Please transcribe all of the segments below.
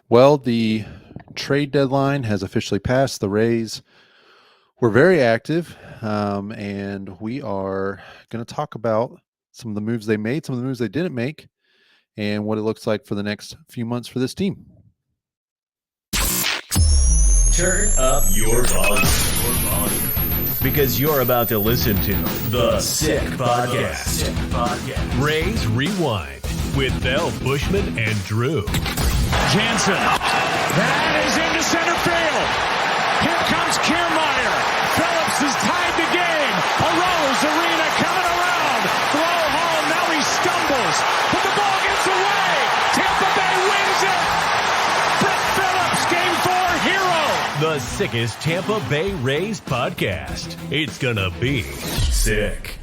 Well, the trade deadline has officially passed. The Rays were very active, and we are going to talk about some of the moves they made, some of the moves they didn't make, and what it looks like for the next few months for this team. Turn up your volume. Because you're about to listen to The Sick Podcast. Rays Rewind with Bell, Bushman, and Drew. Jansen. That is into center field. Here comes Kiermaier. Phillips has tied the game. Arose Arena coming around. Throw home. Now he stumbles. But the ball gets away. Tampa Bay wins it. Brett Phillips, game 4 hero. The sickest Tampa Bay Rays podcast. It's gonna be sick.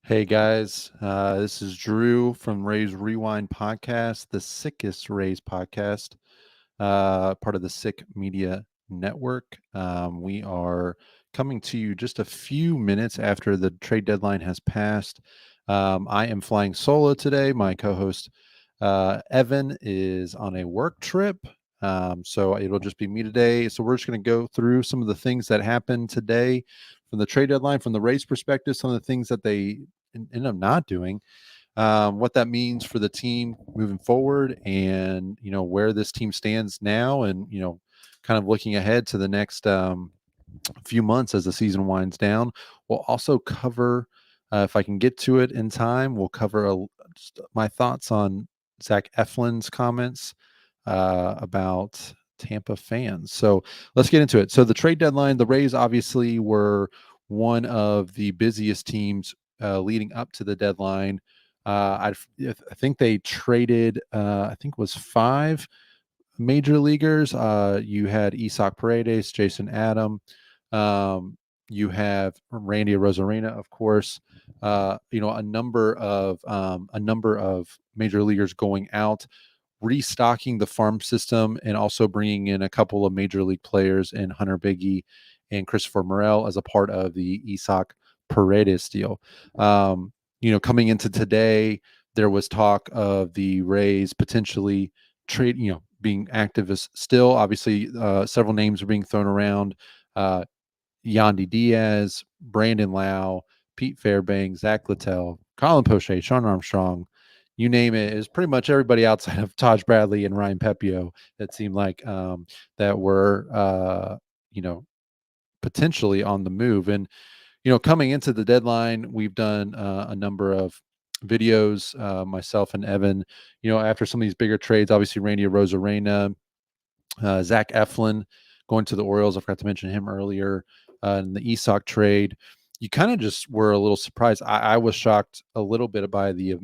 Hey guys, this is Drew from Rays Rewind Podcast, the sickest Rays podcast, part of the Sick Media Network. We are coming to you just a few minutes after the trade deadline has passed. I am flying solo today. My co-host Evan is on a work trip, so it'll just be me today. So we're just going to go through some of the things that happened today from the trade deadline, from the Rays perspective, some of the things that they end up not doing, what that means for the team moving forward, and where this team stands now, and kind of looking ahead to the next few months as the season winds down. We'll also cover, if I can get to it in time, we'll cover just my thoughts on Zach Eflin's comments about Tampa fans. So let's get into it. So the trade deadline, the Rays obviously were one of the busiest teams leading up to the deadline. I think they traded, I think it was 5 major leaguers. You had Isaac Paredes, Jason Adam. You have Randy Arozarena, of course. A number of major leaguers going out, restocking the farm system, and also bringing in a couple of major league players in Hunter Biggie and Christopher Morel as a part of the Isaac Paredes deal. Coming into today, there was talk of the Rays potentially trade, being active as still. Obviously, several names are being thrown around. Yandy Diaz, Brandon Lau, Pete Fairbanks, Zach Littell, Colin Poche, Sean Armstrong, you name it. Is pretty much everybody outside of Taj Bradley and Ryan Pepio that seemed like that were potentially on the move. And coming into the deadline, we've done a number of videos, myself and Evan, after some of these bigger trades. Obviously, Randy Arozarena, Zach Eflin going to the Orioles. I forgot to mention him earlier. In the Isaac trade, you kind of just were a little surprised. I was shocked a little bit by the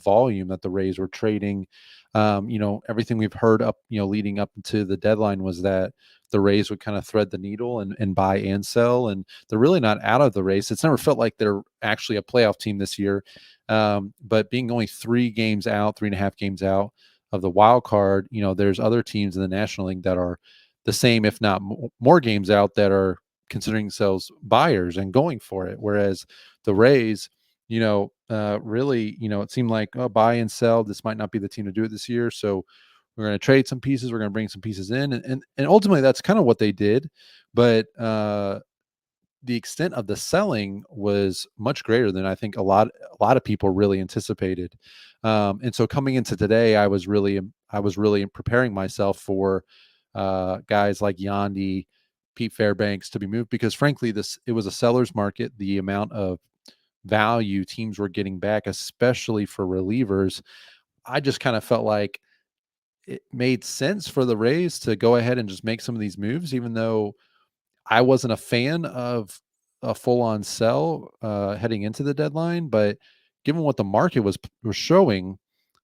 volume that the Rays were trading. Everything we've heard up, leading up to the deadline was that the Rays would kind of thread the needle and buy and sell, and they're really not out of the race. It's never felt like they're actually a playoff team this year. But being only 3.5 games out of the wild card, there's other teams in the National League that are the same, if not more games out, that are considering themselves buyers and going for it. Whereas the Rays, really, it seemed like, buy and sell. This might not be the team to do it this year. So we're going to trade some pieces. We're going to bring some pieces in. And ultimately that's kind of what they did. But the extent of the selling was much greater than I think a lot of people really anticipated. And so coming into today, I was really preparing myself for guys like Yandy, Pete Fairbanks to be moved, because frankly, it was a seller's market. The amount of value teams were getting back, especially for relievers, I just kind of felt like it made sense for the Rays to go ahead and just make some of these moves, even though I wasn't a fan of a full-on sell heading into the deadline. But given what the market was showing,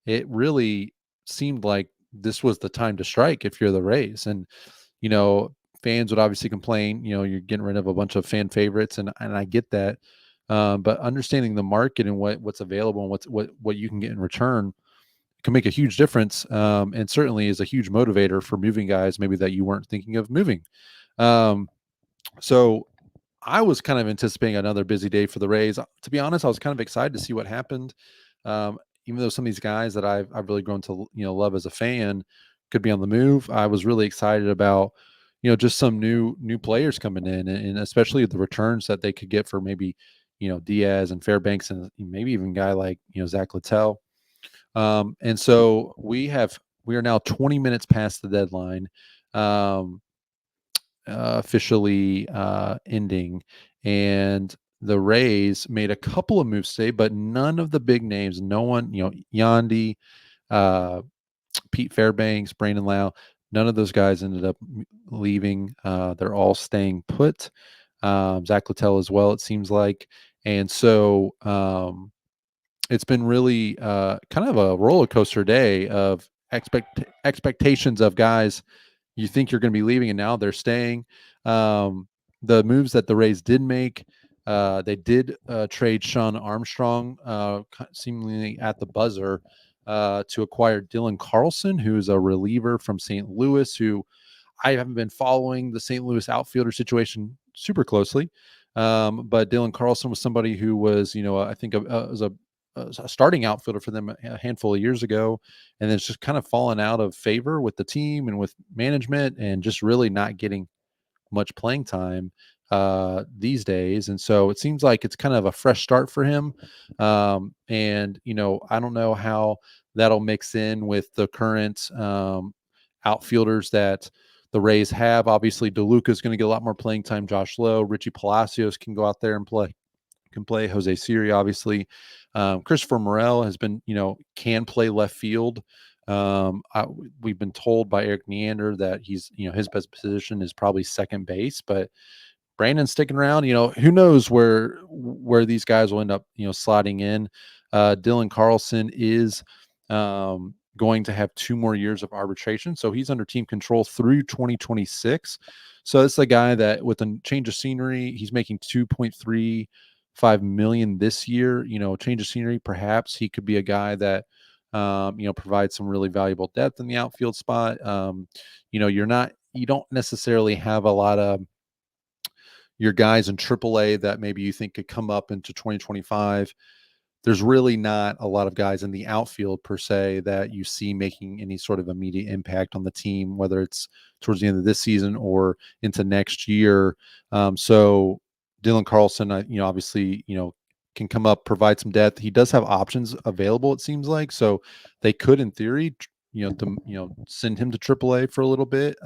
it really seemed like this was the time to strike if you're the Rays. And fans would obviously complain, you're getting rid of a bunch of fan favorites, and I get that. But understanding the market and what's available and what you can get in return can make a huge difference, and certainly is a huge motivator for moving guys maybe that you weren't thinking of moving. So I was kind of anticipating another busy day for the Rays. To be honest, I was kind of excited to see what happened. even though some of these guys that I've really grown to love as a fan could be on the move, I was really excited about just some new players coming in, and especially the returns that they could get for maybe Diaz and Fairbanks, and maybe even a guy like Zach Littell. And so we are now 20 minutes past the deadline, um, officially ending, and the Rays made a couple of moves today, but none of the big names. No one, Yandy, uh, Pete Fairbanks, Brandon Lau, none of those guys ended up leaving. They're all staying put. Zach Littell as well, it seems like. And so it's been really kind of a roller coaster day of expectations of guys you think you're going to be leaving, and now they're staying. The moves that the Rays did make, they did trade Sean Armstrong, seemingly at the buzzer, to acquire Dylan Carlson, who's a reliever from St. Louis, who I haven't been following the St. Louis outfielder situation super closely. But Dylan Carlson was somebody who was, I think was a starting outfielder for them a handful of years ago, and then it's just kind of fallen out of favor with the team and with management, and just really not getting much playing time these days. And so it seems like it's kind of a fresh start for him. And I don't know how that'll mix in with the current outfielders that the Rays have. Obviously, DeLuca is going to get a lot more playing time. Josh Lowe, Richie Palacios can go out there and play. Can play. Jose Siri, obviously. Christopher Morel has been, can play left field. We've been told by Eric Neander that he's, his best position is probably second base, but Brandon's sticking around. Who knows where these guys will end up, slotting in. Dylan Carlson is going to have 2 more years of arbitration, so he's under team control through 2026. So it's a guy that, with a change of scenery, he's making $2.35 million this year. Change of scenery, perhaps he could be a guy that provides some really valuable depth in the outfield spot. You don't necessarily have a lot of your guys in AAA that maybe you think could come up into 2025. There's really not a lot of guys in the outfield per se that you see making any sort of immediate impact on the team, whether it's towards the end of this season or into next year. So Dylan Carlson, obviously, can come up, provide some depth. He does have options available, it seems like. So they could, in theory, send him to AAA for a little bit,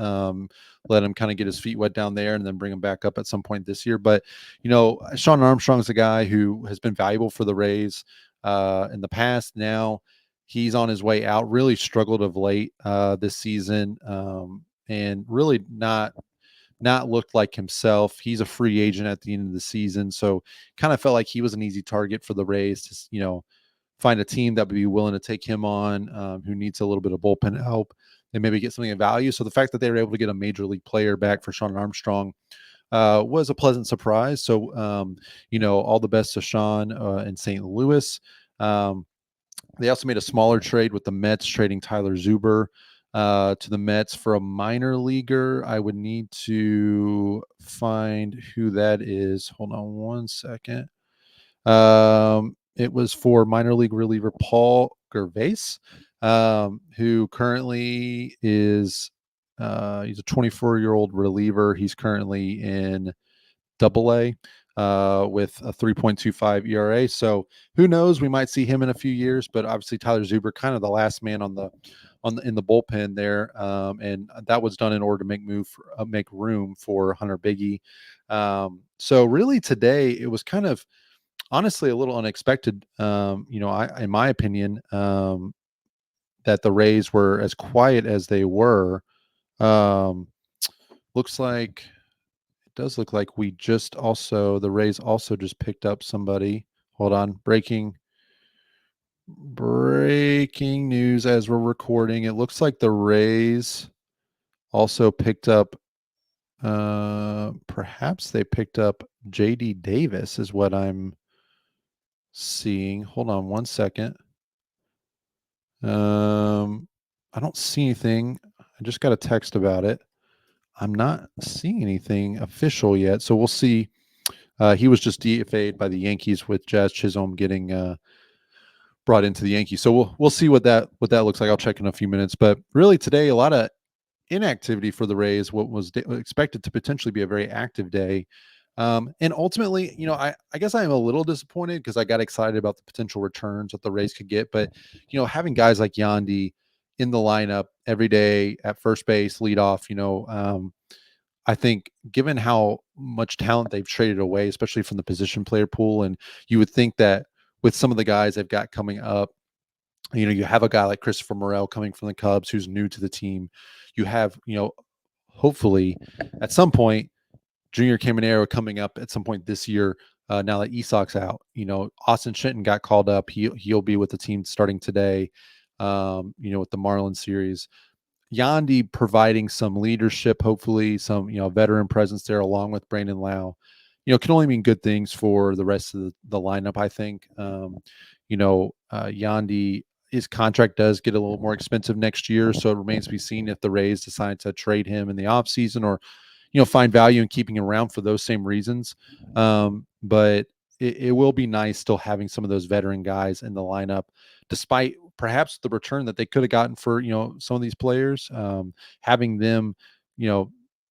let him kind of get his feet wet down there, and then bring him back up at some point this year. But, Sean Armstrong's a guy who has been valuable for the Rays in the past. Now he's on his way out, really struggled of late this season, and really not looked like himself. He's a free agent at the end of the season, so kind of felt like he was an easy target for the Rays to, find a team that would be willing to take him on, who needs a little bit of bullpen help and maybe get something of value. So the fact that they were able to get a major league player back for Sean Armstrong was a pleasant surprise. So, all the best to Sean in St. Louis. They also made a smaller trade with the Mets, trading Tyler Zuber to the Mets for a minor leaguer. I would need to find who that is. Hold on one second. It was for minor league reliever Paul Gervais, who currently is he's a 24-year-old reliever. He's currently in Double-A with a 3.25 ERA. So who knows? We might see him in a few years. But obviously Tyler Zuber, kind of the last man in the bullpen there, and that was done in order to make room for Hunter Biggie. So really today it was kind of, honestly, a little unexpected, in my opinion, that the Rays were as quiet as they were. It does look like the Rays also just picked up somebody. Hold on. Breaking news as we're recording. It looks like the Rays also picked up, perhaps they picked up JD Davis is what I'm seeing. Hold on one second. I don't see anything. I just got a text about it. I'm not seeing anything official yet, so we'll see. He was just DFA'd by the Yankees, with Jazz Chisholm getting brought into the Yankees. So we'll see what that looks like. I'll check in a few minutes. But really today, a lot of inactivity for the Rays, what was expected to potentially be a very active day. And ultimately, I guess I am a little disappointed because I got excited about the potential returns that the Rays could get. But, having guys like Yandy in the lineup every day at first base, leadoff, I think given how much talent they've traded away, especially from the position player pool, and you would think that with some of the guys they've got coming up, you have a guy like Christopher Morel coming from the Cubs who's new to the team. You have, hopefully at some point, Junior Caminero coming up at some point this year. Now that Esau's out, Austin Shenton got called up. He'll be with the team starting today. With the Marlins series. Yandy providing some leadership, hopefully some, veteran presence there along with Brandon Lau, can only mean good things for the rest of the lineup, I think. Yandy, his contract does get a little more expensive next year, so it remains to be seen if the Rays decide to trade him in the offseason or, find value in keeping him around for those same reasons. But it will be nice still having some of those veteran guys in the lineup, despite perhaps the return that they could have gotten for, some of these players, having them,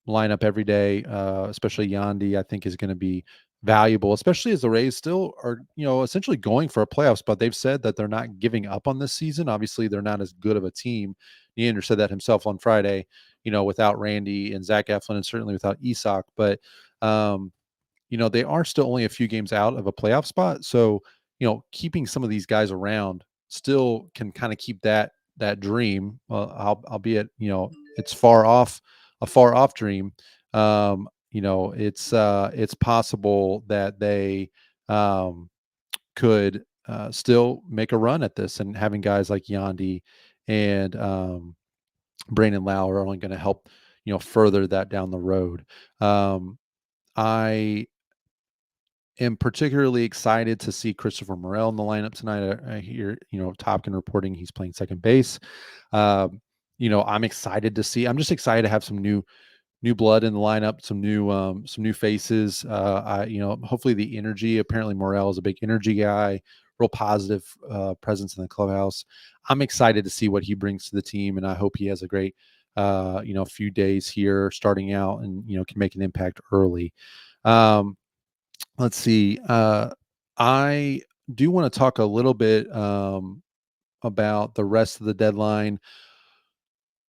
line up every day, especially Yandy, I think is going to be valuable, especially as the Rays still are, essentially going for a playoff spot. They've said that they're not giving up on this season. Obviously, they're not as good of a team. Neander said that himself on Friday, without Randy and Zach Eflin and certainly without Isak. But, they are still only a few games out of a playoff spot. So, keeping some of these guys around still can kind of keep that dream, albeit, it's a far off dream. It's possible that they could still make a run at this, and having guys like Yandy and Brandon Lau are only going to help, further that down the road. I am particularly excited to see Christopher Morel in the lineup tonight. I hear, Topkin reporting he's playing second base. I'm just excited to have some new blood in the lineup, some new faces. Hopefully the energy. Apparently Morel is a big energy guy, real positive presence in the clubhouse. I'm excited to see what he brings to the team, and I hope he has a great, few days here starting out, and can make an impact early. Let's see. I do want to talk a little bit about the rest of the deadline.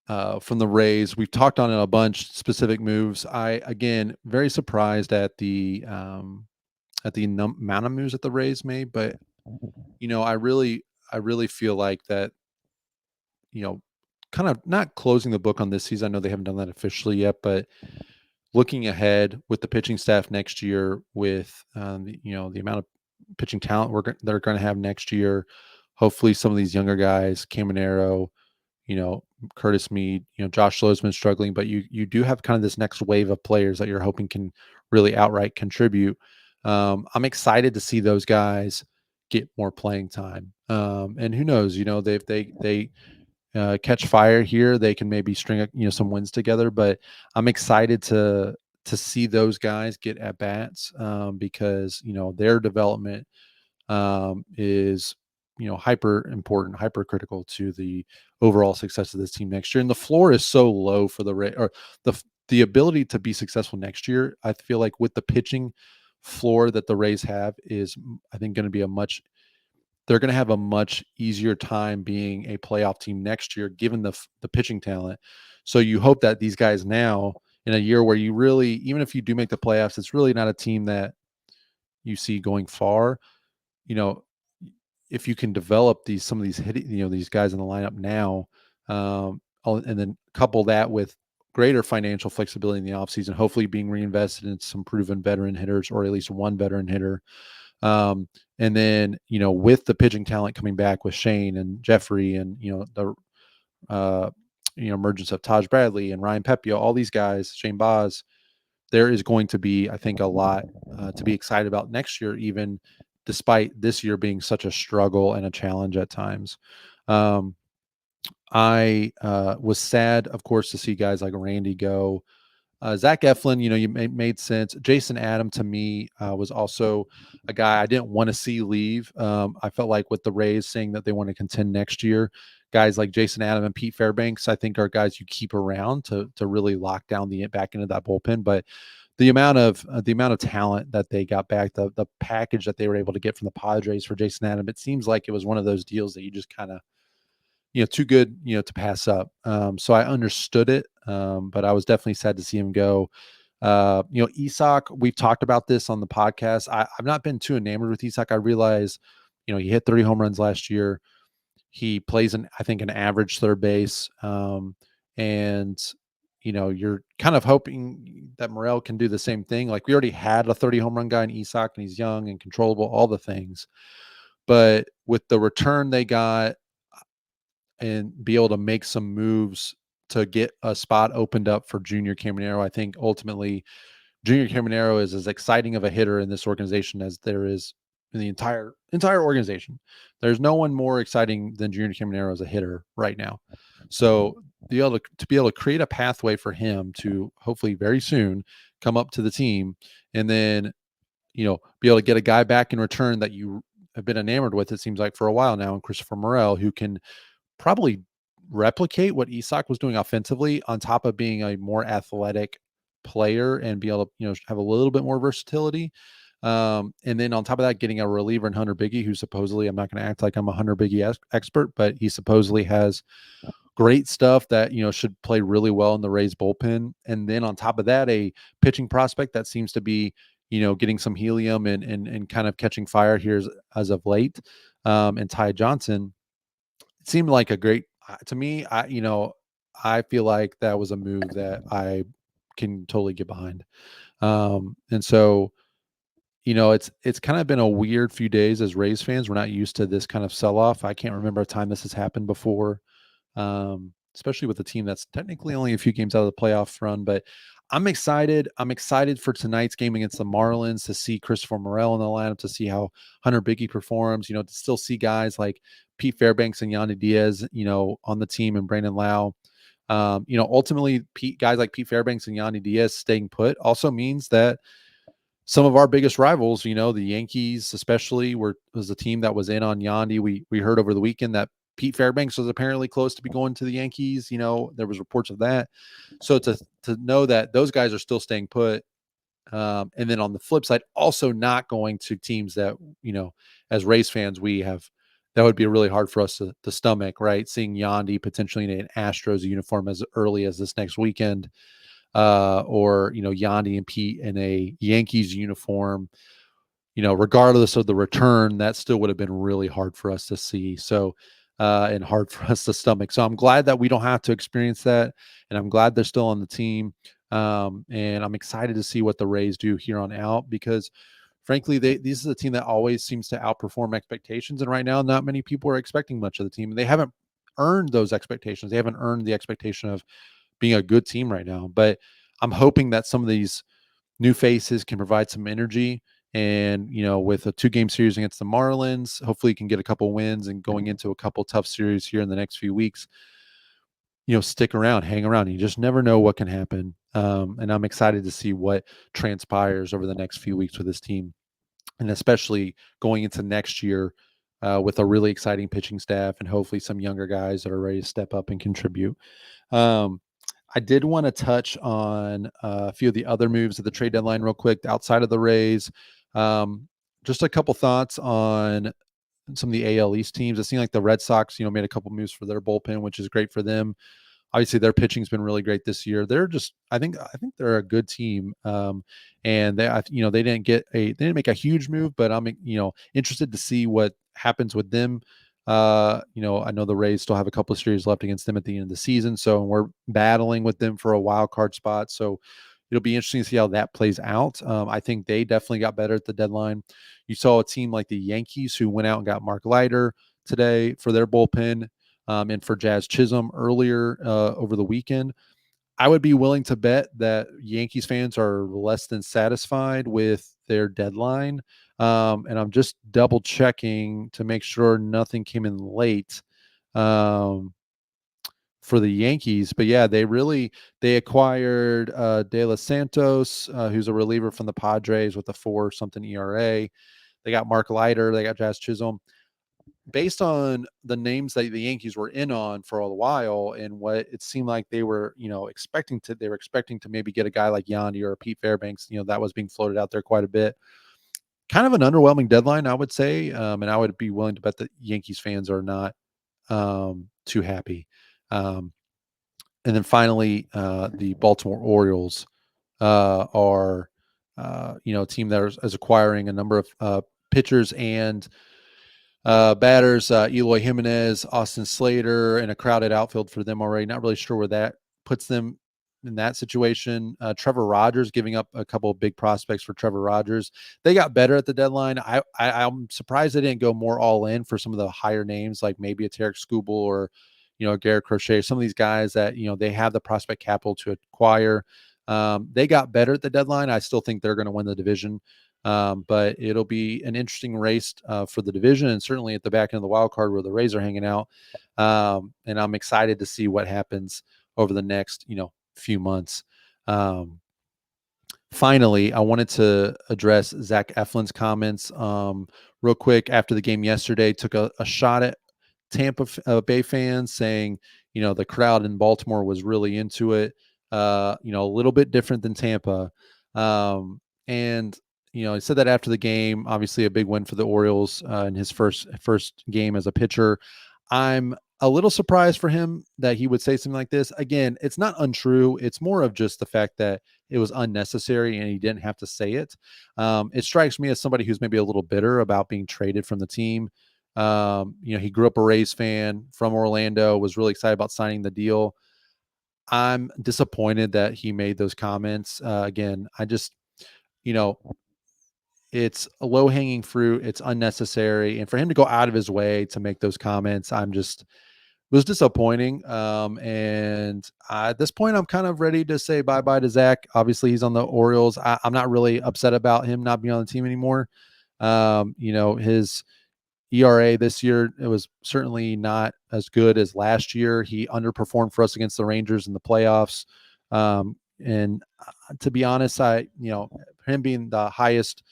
From the Rays, we've talked on it a bunch, specific moves. Again, very surprised at the amount of moves that the Rays made, but I really feel like that, kind of not closing the book on this season. I know they haven't done that officially yet, but looking ahead with the pitching staff next year, with the amount of pitching talent they're going to have next year, hopefully some of these younger guys, Caminero, Curtis Mead, Josh Lowe's been struggling, but you do have kind of this next wave of players that you're hoping can really outright contribute. I'm excited to see those guys get more playing time. And who knows, they catch fire here, they can maybe string some wins together, but I'm excited to see those guys get at bats, because, their development is, hyper important, hyper critical to the overall success of this team next year. And the floor is so low for the ability to be successful next year. I feel like with the pitching floor that the Rays have is, I think, going to be they're going to have a much easier time being a playoff team next year, given the pitching talent. So you hope that these guys now, in a year where you really, even if you do make the playoffs, it's really not a team that you see going far. If you can develop some of these these guys in the lineup now, and then couple that with greater financial flexibility in the offseason, hopefully being reinvested in some proven veteran hitters, or at least one veteran hitter. And then, with the pitching talent coming back with Shane and Jeffrey, and, the emergence of Taj Bradley and Ryan Pepio, all these guys, Shane Baz, there is going to be, I think, a lot to be excited about next year, even despite this year being such a struggle and a challenge at times. I was sad, of course, to see guys like Randy go. Zach Eflin, you made sense. Jason Adam to me was also a guy I didn't want to see leave. I felt like with the Rays saying that they want to contend next year, guys like Jason Adam and Pete Fairbanks, I think are guys you keep around to really lock down the back end of that bullpen. But the amount of talent that they got back, the package that they were able to get from the Padres for Jason Adam, it seems like it was one of those deals that you just kind of too good, to pass up. So I understood it, but I was definitely sad to see him go. Isak, we've talked about this on the podcast. I've not been too enamored with Isak. I realize, he hit 30 home runs last year. He plays I think an average third base. And you're kind of hoping that Morel can do the same thing. Like we already had a 30 home run guy in Isak, and he's young and controllable, all the things. But with the return they got, and be able to make some moves to get a spot opened up for Junior Caminero. I think ultimately Junior Caminero is as exciting of a hitter in this organization as there is in the entire organization. There's no one more exciting than Junior Caminero as a hitter right now. So be able to create a pathway for him to hopefully very soon come up to the team, and then be able to get a guy back in return that you have been enamored with, it seems like, for a while now, and Christopher Morel, who can probably replicate what Isak was doing offensively, on top of being a more athletic player and be able to, have a little bit more versatility. And then on top of that, getting a reliever in Hunter Biggie, who supposedly, I'm not going to act like I'm a Hunter Biggie expert, but he supposedly has great stuff that, should play really well in the Rays bullpen. And then on top of that, a pitching prospect that seems to be, getting some helium and kind of catching fire here as of late. And Ty Johnson, seemed like a great to me. I feel like that was a move that I can totally get behind. And so, it's kind of been a weird few days as Rays fans. We're not used to this kind of sell-off. I can't remember a time this has happened before. Especially with a team that's technically only a few games out of the playoff run, but I'm excited. I'm excited for tonight's game against the Marlins to see Christopher Morel in the lineup, to see how Hunter Biggie performs, to still see guys like Pete Fairbanks and Yandy Diaz, on the team, and Brandon Lau. Ultimately, guys like Pete Fairbanks and Yandy Diaz staying put also means that some of our biggest rivals, the Yankees especially, was a team that was in on Yandy. We heard over the weekend that Pete Fairbanks was apparently close to be going to the Yankees. There was reports of that. So to know that those guys are still staying put, and then on the flip side, also not going to teams that, as Rays fans, that would be really hard for us to stomach, right? Seeing Yandy potentially in an Astros uniform as early as this next weekend, or, Yandy and Pete in a Yankees uniform, regardless of the return, that still would have been really hard for us to see. So, and hard for us to stomach. So I'm glad that we don't have to experience that. And I'm glad they're still on the team. And I'm excited to see what the Rays do here on out, because frankly, this is a team that always seems to outperform expectations. And right now, not many people are expecting much of the team. They haven't earned those expectations. They haven't earned the expectation of being a good team right now. But I'm hoping that some of these new faces can provide some energy. And, with a 2-game series against the Marlins, hopefully you can get a couple wins, and going into a couple tough series here in the next few weeks, stick around, hang around. You just never know what can happen. And I'm excited to see what transpires over the next few weeks with this team, and especially going into next year with a really exciting pitching staff, and hopefully some younger guys that are ready to step up and contribute. I did want to touch on a few of the other moves at the trade deadline real quick outside of the Rays. Just a couple thoughts on some of the AL East teams. It seemed like the Red Sox, made a couple moves for their bullpen, which is great for them. Obviously, their pitching's been really great this year. They're just, I think they're a good team. And they didn't make a huge move, but I'm, interested to see what happens with them. I know the Rays still have a couple of series left against them at the end of the season, so we're battling with them for a wild card spot. So it'll be interesting to see how that plays out. I think they definitely got better at the deadline. You saw a team like the Yankees, who went out and got Mark Leiter today for their bullpen, and for Jazz Chisholm earlier over the weekend. I would be willing to bet that Yankees fans are less than satisfied with their deadline. And I'm just double checking to make sure nothing came in late. for the Yankees. But yeah, they acquired De Los Santos, who's a reliever from the Padres with a 4-something ERA. They got Mark Leiter, they got Jazz Chisholm. Based on the names that the Yankees were in on for a while and what it seemed like they were, expecting to maybe get a guy like Yandy or Pete Fairbanks, that was being floated out there quite a bit. Kind of an underwhelming deadline, I would say. And I would be willing to bet that Yankees fans are not too happy. And then finally, the Baltimore Orioles are, a team that is acquiring a number of pitchers and batters, Eloy Jimenez, Austin Slater, and a crowded outfield for them already. Not really sure where that puts them in that situation. Trevor Rogers, giving up a couple of big prospects for Trevor Rogers. They got better at the deadline. I'm surprised they didn't go more all in for some of the higher names, like maybe a Tarek Skubal or, Garrett Crochet. Some of these guys that, they have the prospect capital to acquire. They got better at the deadline. I still think they're going to win the division. But it'll be an interesting race for the division, and certainly at the back end of the wild card where the Rays are hanging out. And I'm excited to see what happens over the next, few months. Finally, I wanted to address Zach Eflin's comments real quick after the game yesterday. Took a shot at Tampa Bay fans, saying, the crowd in Baltimore was really into it. A little bit different than Tampa. And he said that after the game. Obviously, a big win for the Orioles in his first game as a pitcher. I'm a little surprised for him that he would say something like this. Again, it's not untrue. It's more of just the fact that it was unnecessary and he didn't have to say it. It strikes me as somebody who's maybe a little bitter about being traded from the team. He grew up a Rays fan from Orlando, was really excited about signing the deal. I'm disappointed that he made those comments. Again, I just, it's a low-hanging fruit. It's unnecessary. And for him to go out of his way to make those comments, was disappointing. And at this point, I'm kind of ready to say bye-bye to Zach. Obviously, he's on the Orioles. I'm not really upset about him not being on the team anymore. His ERA this year, it was certainly not as good as last year. He underperformed for us against the Rangers in the playoffs. And to be honest, him being the highest,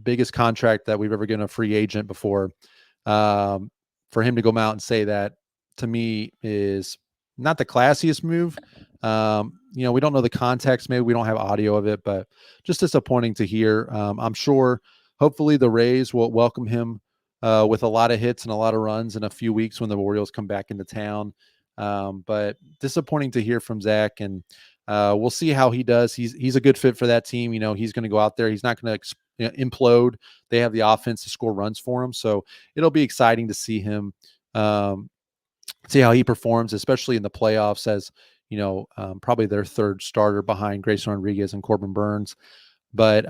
biggest contract that we've ever given a free agent before, for him to go out and say that, to me, is not the classiest move. We don't know the context. Maybe we don't have audio of it, but just disappointing to hear. I'm sure, hopefully, the Rays will welcome him with a lot of hits and a lot of runs in a few weeks when the Orioles come back into town. But disappointing to hear from Zach, and we'll see how he does. He's a good fit for that team. He's going to go out there. He's not going to implode. They have the offense to score runs for him. So it'll be exciting to see him, see how he performs, especially in the playoffs as, probably their third starter behind Grayson Rodriguez and Corbin Burns. But,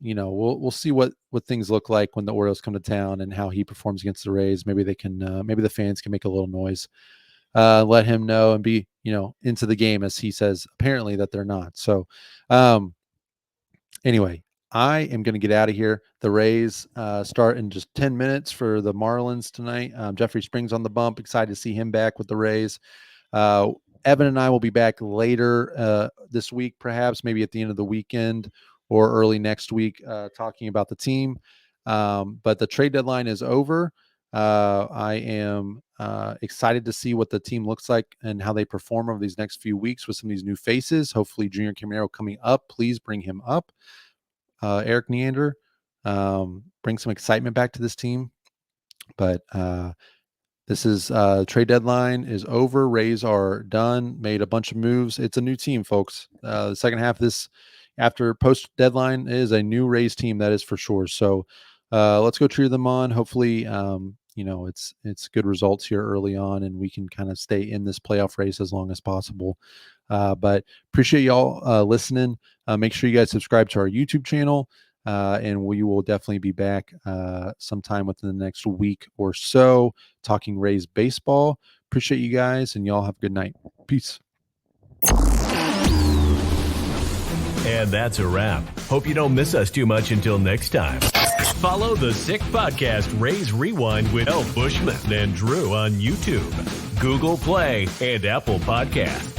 we'll see what things look like when the Orioles come to town and how he performs against the Rays. Maybe they can, maybe the fans can make a little noise, let him know and be, into the game, as he says, apparently, that they're not. So, anyway, I am going to get out of here. The Rays start in just 10 minutes for the Marlins tonight. Jeffrey Springs on the bump. Excited to see him back with the Rays. Evan and I will be back later this week, perhaps maybe at the end of the weekend or early next week, talking about the team. But the trade deadline is over. I am excited to see what the team looks like and how they perform over these next few weeks with some of these new faces. Hopefully, Junior Caminero coming up. Please bring him up. Eric Neander, bring some excitement back to this team. But this is trade deadline is over. Rays are done, made a bunch of moves. It's a new team, folks. The second half of this, after post deadline, is a new Rays team, that is for sure. So let's go cheer them on. Hopefully, it's good results here early on, and we can kind of stay in this playoff race as long as possible. But appreciate y'all listening. Make sure you guys subscribe to our YouTube channel, and we will definitely be back sometime within the next week or so talking Rays baseball. Appreciate you guys, and y'all have a good night. Peace. And that's a wrap. Hope you don't miss us too much until next time. Follow the Sick Podcast Raise Rewind with L. Bushman and Drew on YouTube, Google Play, and Apple Podcasts.